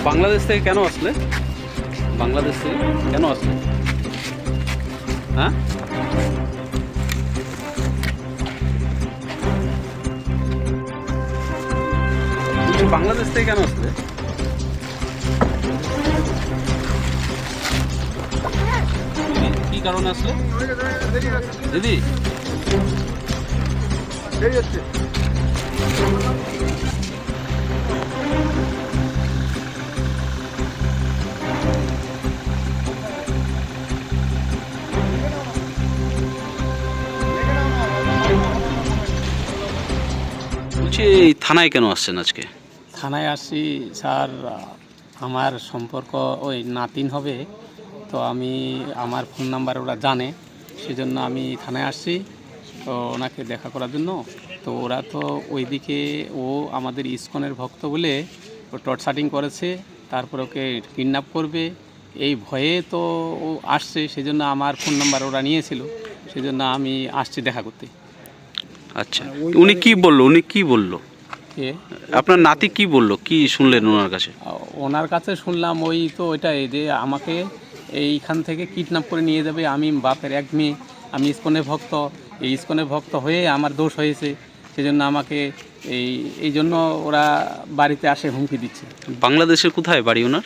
বাংলাদেশ থেকে কেন আসলে? বাংলাদেশ থেকে কেন আসলে? হ্যাঁ, তুমি বাংলাদেশ থেকে কেন আসলে? কি কারণে আসলে দিদি? বলছি এই থানায় কেন আসছেন আজকে? থানায় আসছি স্যার, আমার সম্পর্ক ওই নাতিন হবে, তো আমি আমার ফোন নাম্বার ওরা জানে, সেজন্য আমি থানায় আসছি তো ওনাকে দেখা করার জন্য। তো ওরা তো ওইদিকে ও আমাদের ইসকনের ভক্ত বলে ও টর্চারিং করেছে, তারপর ওকে কিডন্যাপ করবে এই ভয়ে তো ও আসছে, সেজন্য আমার ফোন নাম্বার ওরা নিয়েছিল, সেজন্য আমি আসছি দেখা করতে। আচ্ছা, উনি কি বললো? উনি কি বললো? কে? আপনার নাতি কি বললো? কি শুনলেন ওনার কাছে? ওনার কাছে শুনলাম ওই তো ওইটাই যে আমাকে এইখান থেকে কিডন্যাপ করে নিয়ে যাবে, আমি বাপের এক মেয়ে, আমি ইসকনের ভক্ত, এই ইসকনের ভক্ত হয়ে আমার দোষ হয়েছে, সেজন্য আমাকে এই এই জন্য ওরা বাড়িতে আসে হুমকি দিচ্ছে। বাংলাদেশের কোথায় বাড়ি ওনার?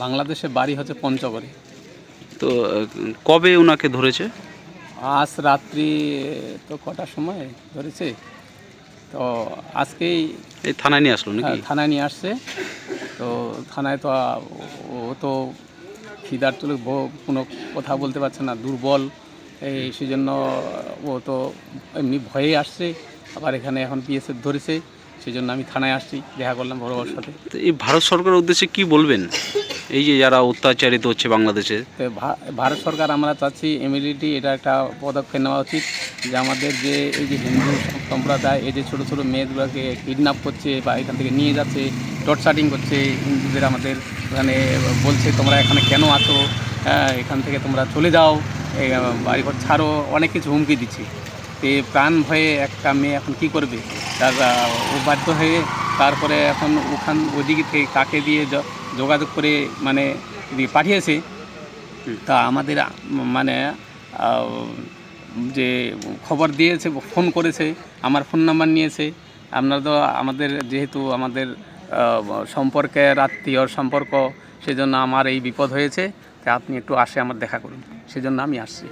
বাংলাদেশে বাড়ি হচ্ছে পঞ্চগড়ে। তো কবে ওনাকে ধরেছে? আজ রাত্রি তো কটার সময় ধরেছে, তো আজকেই এই থানায় নিয়ে আসলো নাকি? থানায় নিয়ে আসছে। তো থানায় তো ও তো খিদার তুলে কোনো কথা বলতে পারছে না, দুর্বল, এই সেজন্য ও তো এমনি ভয়ে আসছে, আবার এখানে এখন বিএসএফ ধরেছে, সেজন্য আমি থানায় আসছি, দেখা করলাম বড় বড়োর সাথে। তো এই ভারত সরকারের উদ্দেশ্যে কি বলবেন? এই যে যারা অত্যাচারিত হচ্ছে বাংলাদেশে। তো ভারত সরকার আমরা চাচ্ছি ইমিডিয়েটলি এটা একটা পদক্ষেপ নেওয়া উচিত, যে আমাদের যে এই যে হিন্দু সম্প্রদায় এই যে ছোটো ছোটো মেয়েগুলোকে কিডন্যাপ করছে বা এখান থেকে নিয়ে যাচ্ছে, টর্চারিং করছে হিন্দুদের, আমাদের এখানে বলছে তোমরা এখানে কেন আছো, এখান থেকে তোমরা চলে যাও, বাড়িঘর ছাড়ো, অনেক কিছু হুমকি দিচ্ছে। তো প্রাণ ভয়ে একটা মেয়ে এখন কী করবে, তার ও বাধ্য হয়ে তারপরে এখন ওদিকে থেকে কাকে দিয়ে যোগাযোগ করে মানে পাঠিয়েছে। তা আমাদের মানে যে খবর দিয়েছে, ফোন করেছে, আমার ফোন নাম্বার নিয়েছে। আপনারা তো আমাদের যেহেতু আমাদের সম্পর্কের আত্মীয় সম্পর্ক, সেজন্য আমার এই বিপদ হয়েছে, তা আপনি একটু আসে আমার দেখা করুন, সেজন্য আমি আসছি।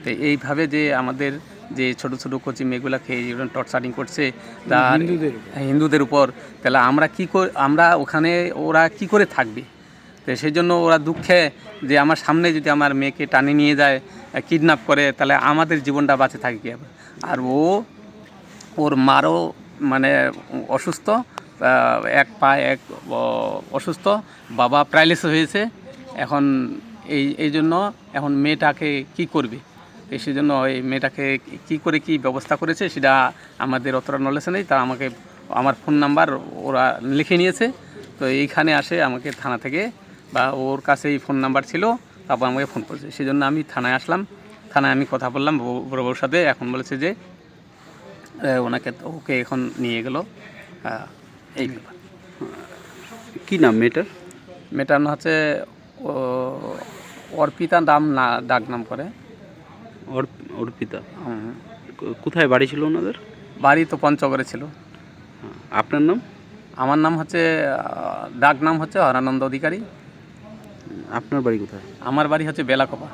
তো এইভাবে যে আমাদের যে ছোটো ছোটো কোচি মেয়েগুলোকে টর্চারিং করছে তার হিন্দুদের উপর, তাহলে আমরা আমরা ওখানে ওরা কি করে থাকবে? তো সেই জন্য ওরা দুঃখে যে আমার সামনে যদি আমার মেয়েকে টানে নিয়ে যায়, কিডন্যাপ করে, তাহলে আমাদের জীবনটা বাঁচে থাকে কীভাবে? আর ওর মারও মানে অসুস্থ, এক পায়ে এক অসুস্থ, বাবা প্যারালাইসিস হয়েছে এখন। এই জন্য এখন মেয়েটাকে কি করবে? সেই জন্য এই মেয়েটাকে কী করে কী ব্যবস্থা করেছে সেটা আমাদের অতটা নলেজ নেই। তা আমাকে আমার ফোন নাম্বার ওরা লিখে নিয়েছে, তো এইখানে আসে আমাকে থানা থেকে, বা ওর কাছে এই ফোন নাম্বার ছিল, তারপর আমাকে ফোন করেছে, সেই জন্য আমি থানায় আসলাম। থানায় আমি কথা বললাম বড় বউর সাথে, এখন বলেছে যে ওকে এখন নিয়ে গেল। এই ব্যাপার। কি নাম মেয়েটার? মেয়েটার নাম হচ্ছে অর্পিতা, নাম না ডাক নাম করে। অর্পিতা। কোথায় বাড়ি ছিল ওনাদের? বাড়ি তো পঞ্চগড়ে ছিল। আপনার নাম? আমার নাম হচ্ছে ডাক নাম হচ্ছে হরানন্দ অধিকারী। আপনার বাড়ি কোথায়? আমার বাড়ি হচ্ছে বেলাকোপা।